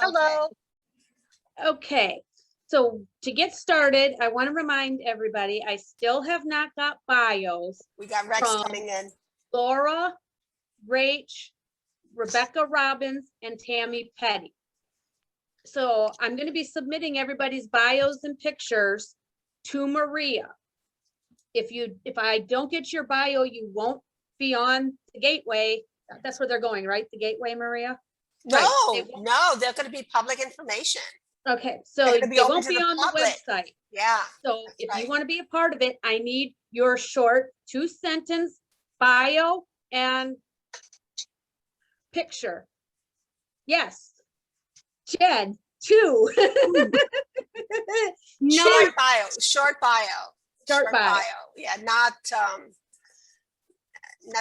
Hello. Okay, so to get started, I want to remind everybody, I still have not got bios We got Rex from coming in. Laura, Rach, Rebecca Robbins, and Tammy Petty. So I'm going to be submitting everybody's bios and pictures to Maria. If I don't get your bio, you won't be on the gateway. That's where they're going, right? The gateway, Maria? No, Right. no, they're going to be public information. Okay, so They're they gonna be open won't to be the on the public. website. Yeah. So if you right. want to be a part of it, I need your short 2-sentence bio and picture. Yes. Jen, 2. Short bio, short bio. Short bio. Yeah, not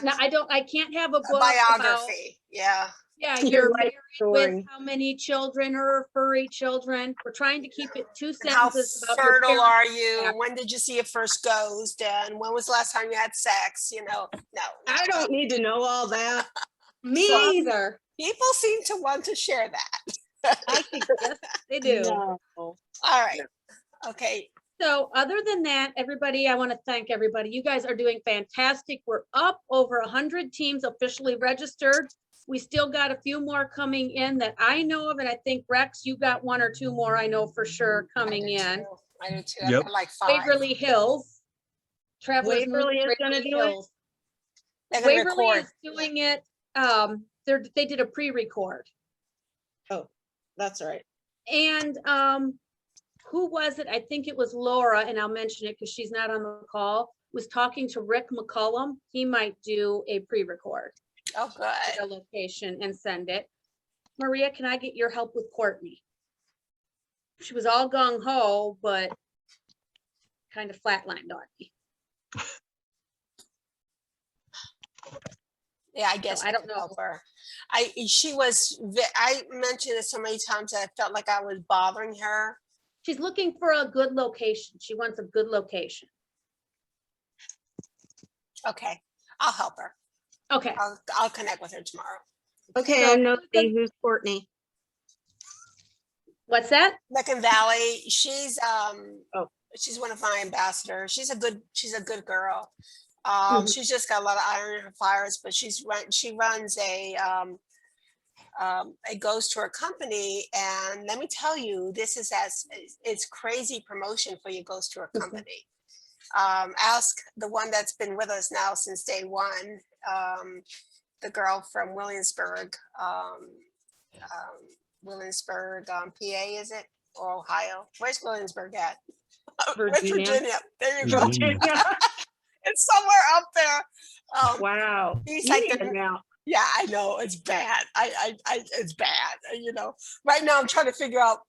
No, I can't have a book biography. About, yeah, you're married with how many children or furry children. We're trying to keep it 2 sentences. How fertile are you? When did you see your first ghost? And when was the last time you had sex? No. I don't need to know all that. Me either. People seem to want to share that. I think yes, they do. No. All right. Okay. So other than that, everybody, I want to thank everybody. You guys are doing fantastic. We're up over 100 teams officially registered. We still got a few more coming in that I know of. And I think Rex, you got 1 or 2 more, I know for sure coming in. I do too. Yep. I got like 5. Waverly Hills. Travelers Waverly is going to do it. They're gonna Waverly record. is doing it. They did a pre-record. Oh, that's right. And who was it? I think it was Laura, and I'll mention it because she's not on the call, was talking to Rick McCullum. He might do a pre-record. Oh, good. A location and send it. Maria, can I get your help with Courtney? She was all gung-ho, but kind of flatlined on me. Yeah, I guess so I don't know. Her. I mentioned it so many times that I felt like I was bothering her. She's looking for a good location. She wants a good location. Okay, I'll help her. Okay. I'll connect with her tomorrow. Okay, So, I know who's Courtney. What's that? Licking Valley. She's she's one of my ambassadors. She's a good girl. She's just got a lot of iron in her fires, but she runs a ghost tour company, and let me tell you, this is it's crazy promotion for your ghost tour company. Ask the one that's been with us now since day one, the girl from Williamsburg, PA, is it, or Ohio? Where's Williamsburg at? Virginia. There you go. It's somewhere up there. Wow. He's like yeah, I know, it's bad. It's bad. Right now I'm trying to figure out,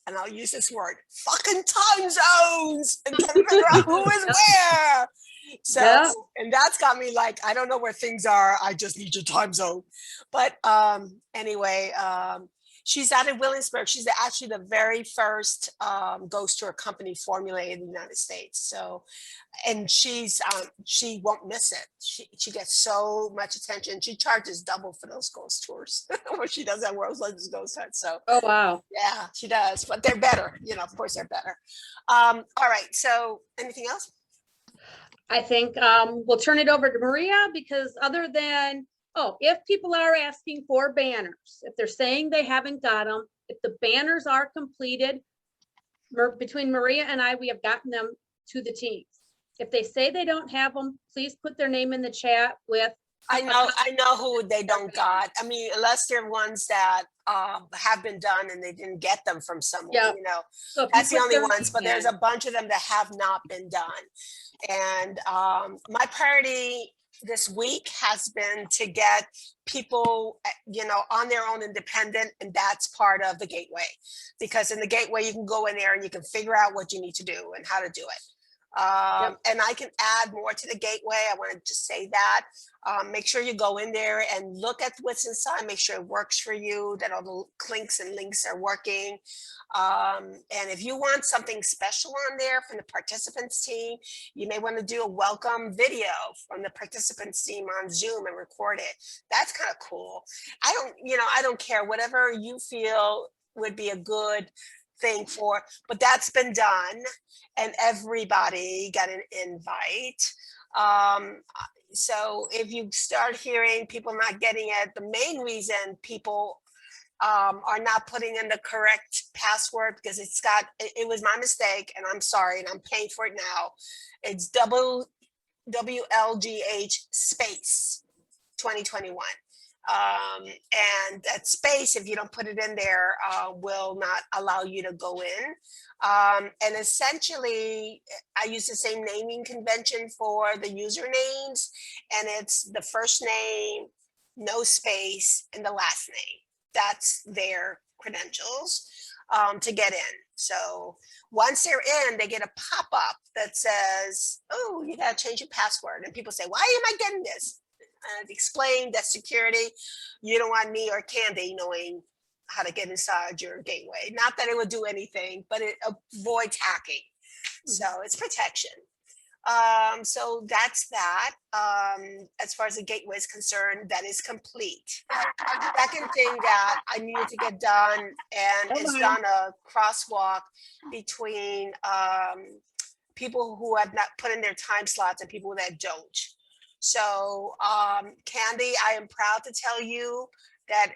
and I'll use this word, fucking time zones, and trying to figure out who is where. So, yeah. And that's got me like, I don't know where things are. I just need your time zone. But anyway, she's out of Williamsburg. She's actually the very first ghost tour company formulated in the United States. So, and she won't miss it. She gets so much attention. She charges double for those ghost tours when she does that World's Legends Ghost Hunt. So, oh wow, yeah, she does. But they're better. Of course they're better. All right. So, anything else? I think we'll turn it over to Maria, because other than, if people are asking for banners, if they're saying they haven't got them, if the banners are completed, between Maria and I, we have gotten them to the teams. If they say they don't have them, please put their name in the chat with. I know who they don't got. I mean, unless they're ones that have been done and they didn't get them from someone, so that's the only ones, but there's a bunch of them that have not been done. And my priority this week has been to get people, on their own independent, and that's part of the gateway, because in the gateway you can go in there and you can figure out what you need to do and how to do it. And I can add more to the gateway. I want to just say that. Make sure you go in there and look at what's inside, make sure it works for you, that all the clinks and links are working. And if you want something special on there from the participants team, you may want to do a welcome video from the participants team on Zoom and record it. That's kind of cool. I don't care, whatever you feel would be a good thing for, but that's been done and everybody got an invite. So if you start hearing people not getting it, the main reason people are not putting in the correct password, because it was my mistake and I'm sorry and I'm paying for it now. It's WLGH space 2021. And that space, if you don't put it in there, will not allow you to go in. And essentially, I use the same naming convention for the usernames, and it's the first name, no space, and the last name. That's their credentials to get in. So once they're in, they get a pop-up that says, oh, you gotta change your password. And people say, why am I getting this? And explain that security, you don't want me or Candy knowing how to get inside your gateway. Not that it would do anything, but it avoids hacking. So it's protection. So that's that. As far as the gateway is concerned, that is complete. Second thing that I needed to get done, and is done a crosswalk between people who have not put in their time slots and people that don't. So Candy, I am proud to tell you that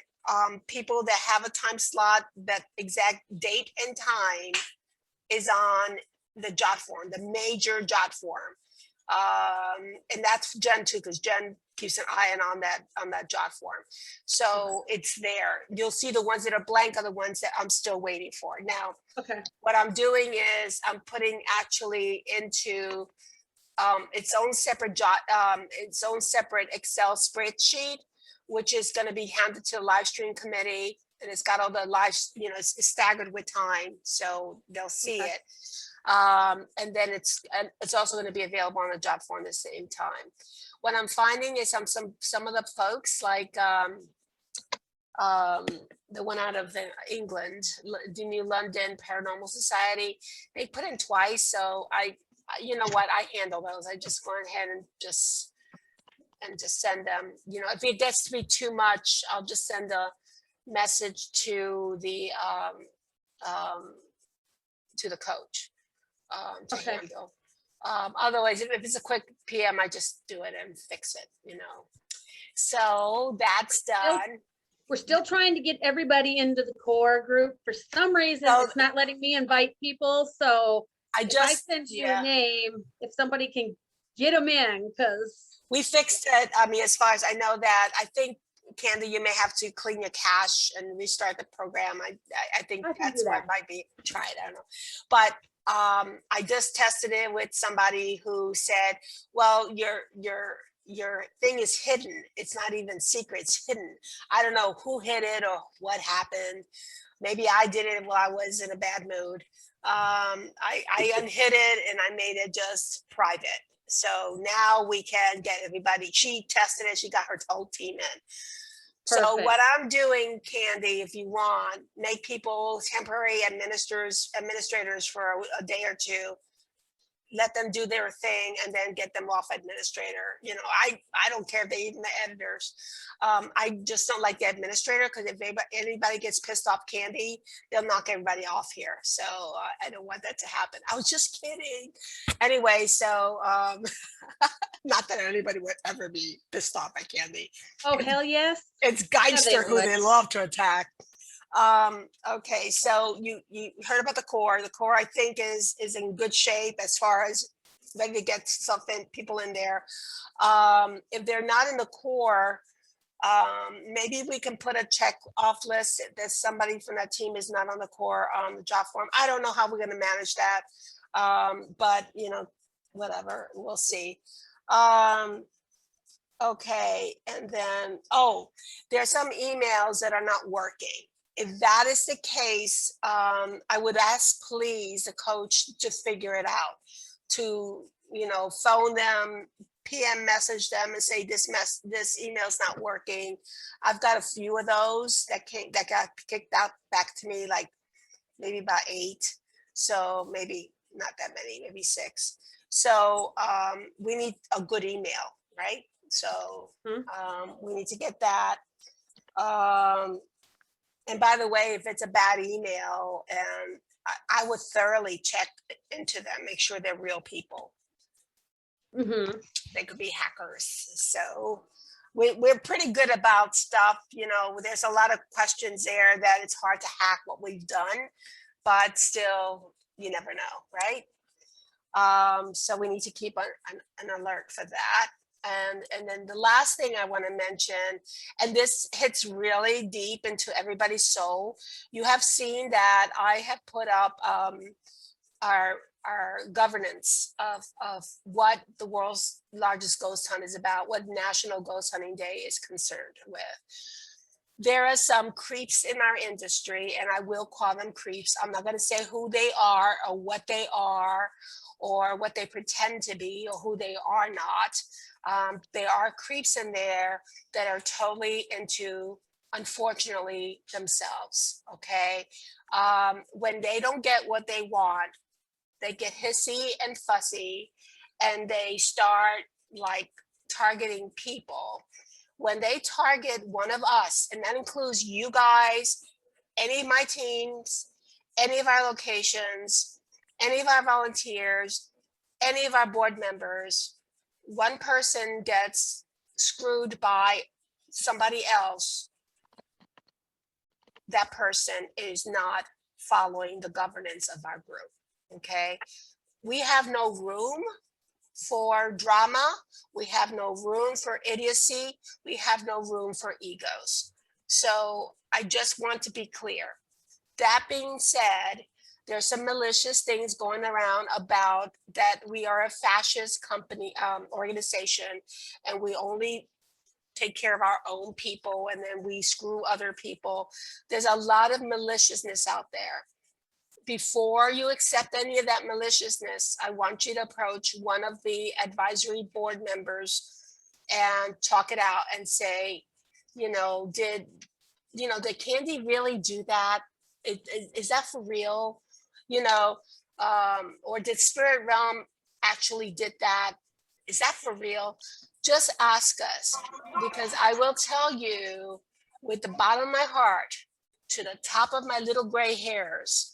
people that have a time slot, that exact date and time is on the jot form, the major jot form. And that's Jen too, because Jen keeps an eye on that jot form. So it's there. You'll see the ones that are blank are the ones that I'm still waiting for. Now, what I'm doing is I'm putting actually into its own separate Excel spreadsheet, which is going to be handed to the live stream committee, and it's got all the live, it's staggered with time, so they'll see it. And then it's also going to be available on the job form at the same time. What I'm finding is some of the folks, like the one out of England, the New London Paranormal Society, they put in twice, so you know what, I handle those. I just go ahead and just send them. If it gets to be too much, I'll just send a message to the coach to handle. Otherwise, if it's a quick PM, I just do it and fix it. So that's done. We're still trying to get everybody into the core group. For some reason, it's not letting me invite people. So I send you a name, if somebody can get them in, because we fixed it. I mean, as far as I know, that I think, Candy, you may have to clean your cache and restart the program. I think that's what might be tried. I don't know, but I just tested it with somebody who said, well, your thing is hidden. It's not even secret, it's hidden. I don't know who hid it or what happened. Maybe I did it while I was in a bad mood. I unhid it and I made it just private. So now we can get everybody. She tested it. She got her whole team in. Perfect. So what I'm doing, Candy, if you want, make people temporary administrators for a day or two. Let them do their thing and then get them off administrator. I don't care if they even the editors. I just don't like the administrator, because if anybody gets pissed off Candy, they'll knock everybody off here. So I don't want that to happen. I was just kidding. Anyway, so not that anybody would ever be pissed off by Candy. Oh, hell yes. It's Geister who they love to attack. Okay, so you heard about the core. The core, I think, is in good shape as far as ready to get people in there. If they're not in the core, maybe we can put a check off list that somebody from that team is not on the core on the job form. I don't know how we're going to manage that, but whatever, we'll see. Okay, and then there's some emails that are not working. If that is the case, I would ask, please, the coach to figure it out, to, phone them, PM message them and say this email's not working. I've got a few of those that got kicked out back to me, like maybe about 8. So maybe not that many, maybe 6. So we need a good email, right? So we need to get that. And by the way, if it's a bad email, and I would thoroughly check into them, make sure they're real people. They could be hackers. So we're pretty good about stuff. There's a lot of questions there that it's hard to hack what we've done, but still, you never know, right? So we need to keep an alert for that. And then the last thing I want to mention, and this hits really deep into everybody's soul. You have seen that I have put up our governance of what the world's largest ghost hunt is about, what National Ghost Hunting Day is concerned with. There are some creeps in our industry, and I will call them creeps. I'm not going to say who they are or what they are or what they pretend to be or who they are not. There are creeps in there that are totally into, unfortunately, themselves, okay? When they don't get what they want, they get hissy and fussy, and they start like targeting people. When they target one of us, and that includes you guys, any of my teams, any of our locations, any of our volunteers, any of our board members, one person gets screwed by somebody else, that person is not following the governance of our group. Okay, we have no room for drama. We have no room for idiocy. We have no room for egos. So I just want to be clear. That being said, there's some malicious things going around about that we are a fascist company, organization, and we only take care of our own people, and then we screw other people. There's a lot of maliciousness out there. Before you accept any of that maliciousness, I want you to approach one of the advisory board members and talk it out and say, did Candy really do that? Is that for real? Or did Spirit Realm actually did that? Is that for real? Just ask us, because I will tell you with the bottom of my heart to the top of my little gray hairs,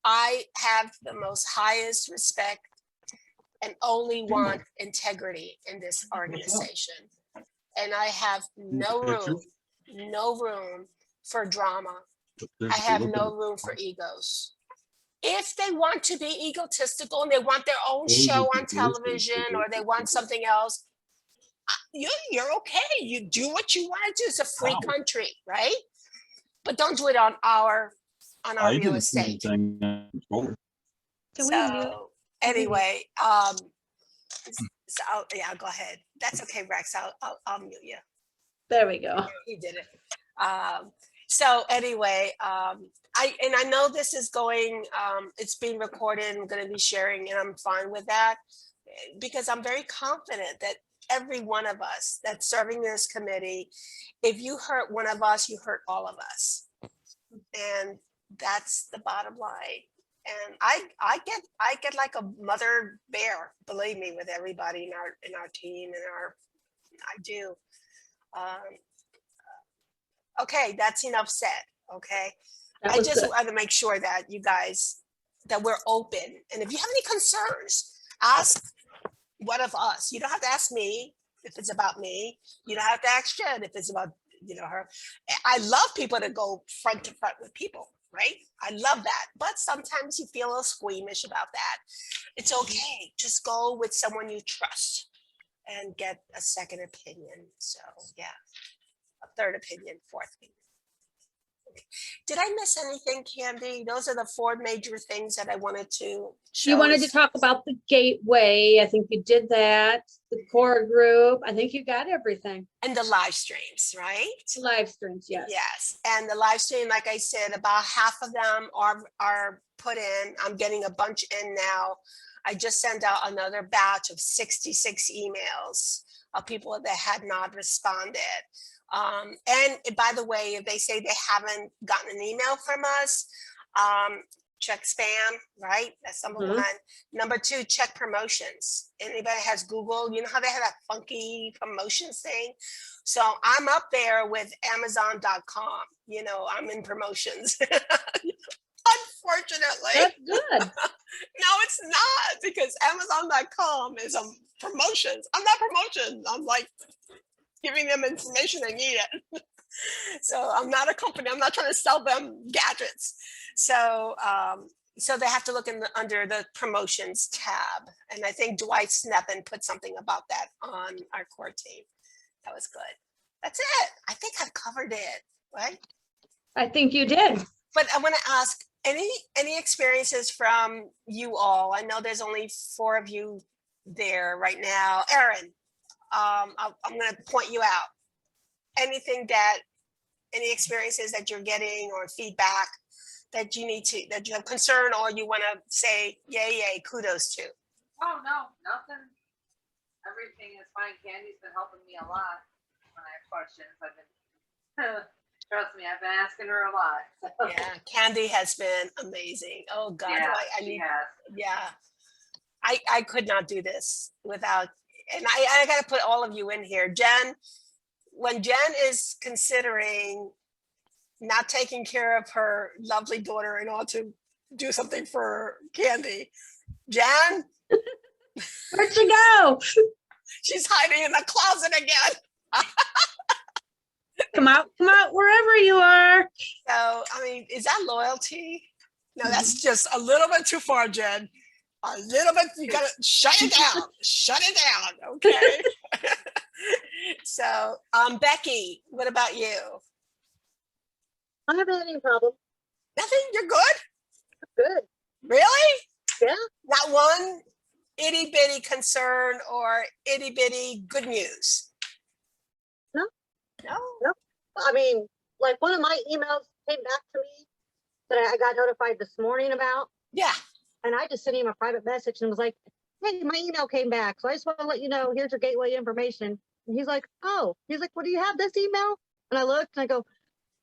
I have the most highest respect and only want integrity in this organization. And I have no room for drama. I have no room for egos. If they want to be egotistical and they want their own show on television or they want something else, you're okay. You do what you want to do. It's a free country, right? But don't do it on our real estate. So anyway, so yeah, go ahead. That's okay, Rex. I'll mute you. There we go. He did it. So anyway, I know this is going, it's being recorded and I'm going to be sharing, and I'm fine with that because I'm very confident that every one of us that's serving this committee, if you hurt one of us, you hurt all of us. And that's the bottom line. And I get like a mother bear, believe me, with everybody in our team and I do. Okay, that's enough said. Okay, I just want to make sure that you guys, that we're open. And if you have any concerns, ask one of us. You don't have to ask me if it's about me. You don't have to ask Jen if it's about her. I love people to go front to front with people, right? I love that. But sometimes you feel a little squeamish about that. It's okay. Just go with someone you trust and get a second opinion. So yeah, a third opinion, fourth opinion. Did I miss anything, Candy? Those are the 4 major things that I wanted to show. You wanted to talk about the gateway. I think you did that. The core group. I think you got everything. And the live streams, right? Live streams, yes. Yes. And the live stream, like I said, about half of them are put in. I'm getting a bunch in now. I just sent out another batch of 66 emails of people that had not responded. And by the way, if they say they haven't gotten an email from us, check spam, right? That's number Mhm. 1. Number 2, check promotions. Anybody has Google, you know how they have that funky promotions thing? So I'm up there with Amazon.com. You know, I'm in promotions. Unfortunately. That's good. No, it's not, because Amazon.com is promotions. I'm not promotion. I'm like giving them information they need it. So I'm not a company. I'm not trying to sell them gadgets. So so they have to look under the promotions tab. And I think Dwight Sneppen put something about that on our core team. That was good. That's it. I think I've covered it, right? I think you did. But I want to ask, any experiences from you all? I know there's only 4 of you there right now. Erin, I'm going to point you out. Any experiences that you're getting or feedback that you have concern or you want to say yay, kudos to? Oh, no, nothing. Everything is fine. Candy's been helping me a lot when I have questions. I've been, trust me, I've been asking her a lot. So. Yeah, Candy has been amazing. Oh God, Yeah, I she mean, has. yeah, I could not do this without, and I got to put all of you in here. Jen, when Jen is considering not taking care of her lovely daughter in order to do something for Candy, Jen, Where'd you go? she's hiding in the closet again. Come out wherever you are. So, I mean, is that loyalty? No, that's just a little bit too far, Jen. A little bit, you gotta shut it down. Shut it down, okay? So, Becky, what about you? I haven't had any problem. Nothing? You're good? Good. Really? Yeah. Not one itty bitty concern or itty bitty good news? No. No? No. I mean, like one of my emails came back to me that I got notified this morning about, Yeah. and I just sent him a private message and was like, hey, my email came back. So I just want to let you know, here's your gateway information. And he's like, oh, he's like, well, do you have this email? And I looked and I go,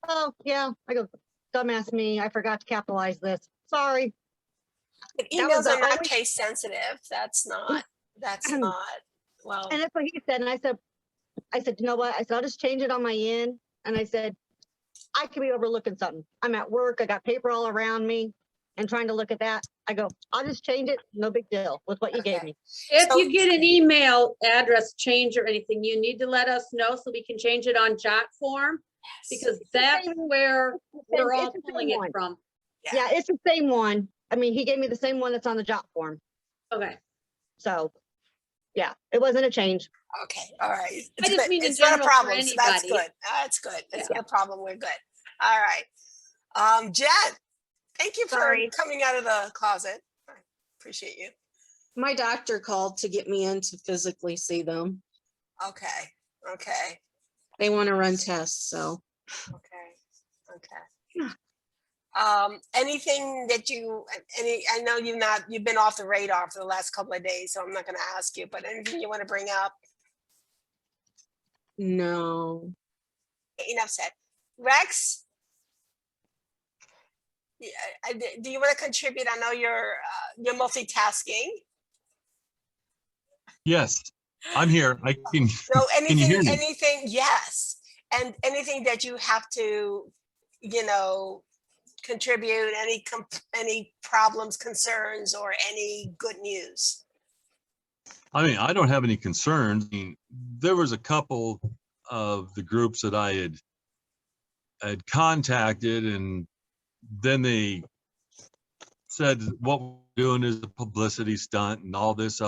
oh, yeah. I go, dumbass me. I forgot to capitalize this. Sorry. But That was emails the are not only- case sensitive. That's not, well. And that's what he said. And I said, you know what? I said, I'll just change it on my end. And I said, I could be overlooking something. I'm at work. I got paper all around me and trying to look at that. I go, I'll just change it. No big deal with what you gave Okay. me. If So- you get an email address change or anything, you need to let us know so we can change it on jot form, because that's where we're all It's the same pulling it one. from. Yeah, it's the same one. I mean, he gave me the same one that's on the job form. Okay. So, yeah, it wasn't a change. Okay, all right. It's I just good. mean in It's not a general for problem, so that's anybody. good. That's good. It's Yeah. no problem. We're good. All right. Jen, thank you for Sorry. coming out of the closet. I appreciate you. My doctor called to get me in to physically see them. Okay, okay, They want to run tests, so. okay. Anything that I know you've been off the radar for the last couple of days, so I'm not gonna ask you, but anything you want to bring up? No. Enough said. Rex? Yeah, do you want to contribute? I know you're multitasking. Yes, I'm here. I can. So Can you hear me? anything, yes. And anything that you have to, contribute, any problems, concerns, or any good news? I mean, I don't have any concerns. I mean, there was a couple of the groups that I had contacted, and then they said what we're doing is a publicity stunt and all this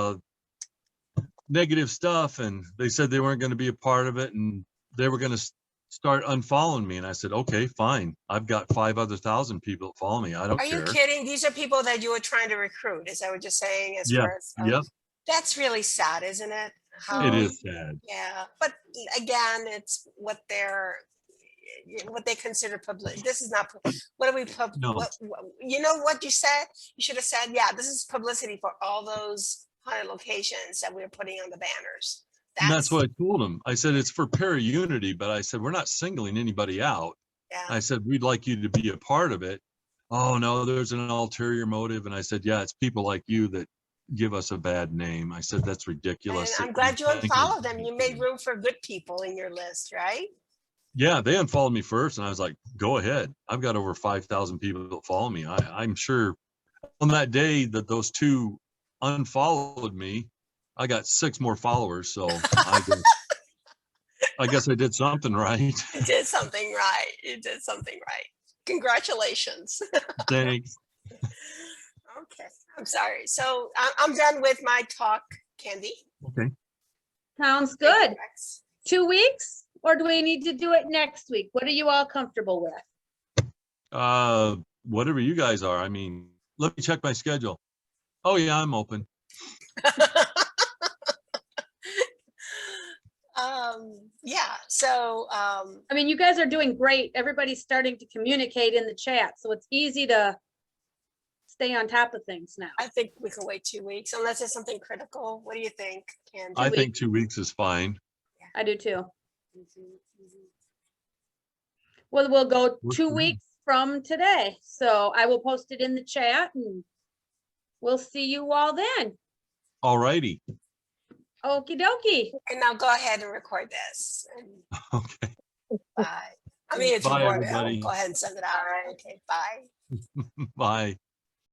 negative stuff, and they said they weren't going to be a part of it, and they were going to start unfollowing me. And I said, okay, fine. I've got 5,000 people that follow me. I don't Are you care. kidding? These are people that you were trying to recruit. Is that what you're saying? As Yeah, far as, yep. that's really sad, isn't it? It is sad. Yeah, but again, it's what they consider public. This is not, what do we, No. you know what you said? You should have said, yeah, this is publicity for all those haunted locations that we're putting on the banners. And that's what I told them. I said, it's for para-unity, but I said, we're not singling anybody out. Yeah. I said, we'd like you to be a part of it. Oh, no, there's an ulterior motive. And I said, yeah, it's people like you that give us a bad name. I said, that's And ridiculous. I'm glad you unfollowed them. You made room for good people in your list, right? Yeah, they unfollowed me first, and I was like, go ahead. I've got over 5,000 people that follow me. I'm sure on that day that those two unfollowed me, I got 6 more followers. So I guess I did something right. You did something right. You did something right. Congratulations. Thanks. Okay, I'm sorry. So I'm done with my talk, Candy. Okay. Sounds Thank you, good. Rex. 2 weeks, or do we need to do it next week? What are you all comfortable with? Whatever you guys are. I mean, let me check my schedule. Oh yeah, I'm open. Yeah, so I mean, you guys are doing great. Everybody's starting to communicate in the chat, so it's easy to stay on top of things now. I think we can wait 2 weeks unless it's something critical. What do you think, Candy? I think 2 weeks is fine. I do too. Mhm, mhm. Well, we'll go Works 2 for me. weeks from today. So I will post it in the chat and we'll see you all then. All righty. Okie dokie. And now go ahead and record this. And Okay. bye. I mean, it's Bye, recorded. I'll everybody. go ahead and send it out. All right. Okay, bye. Bye.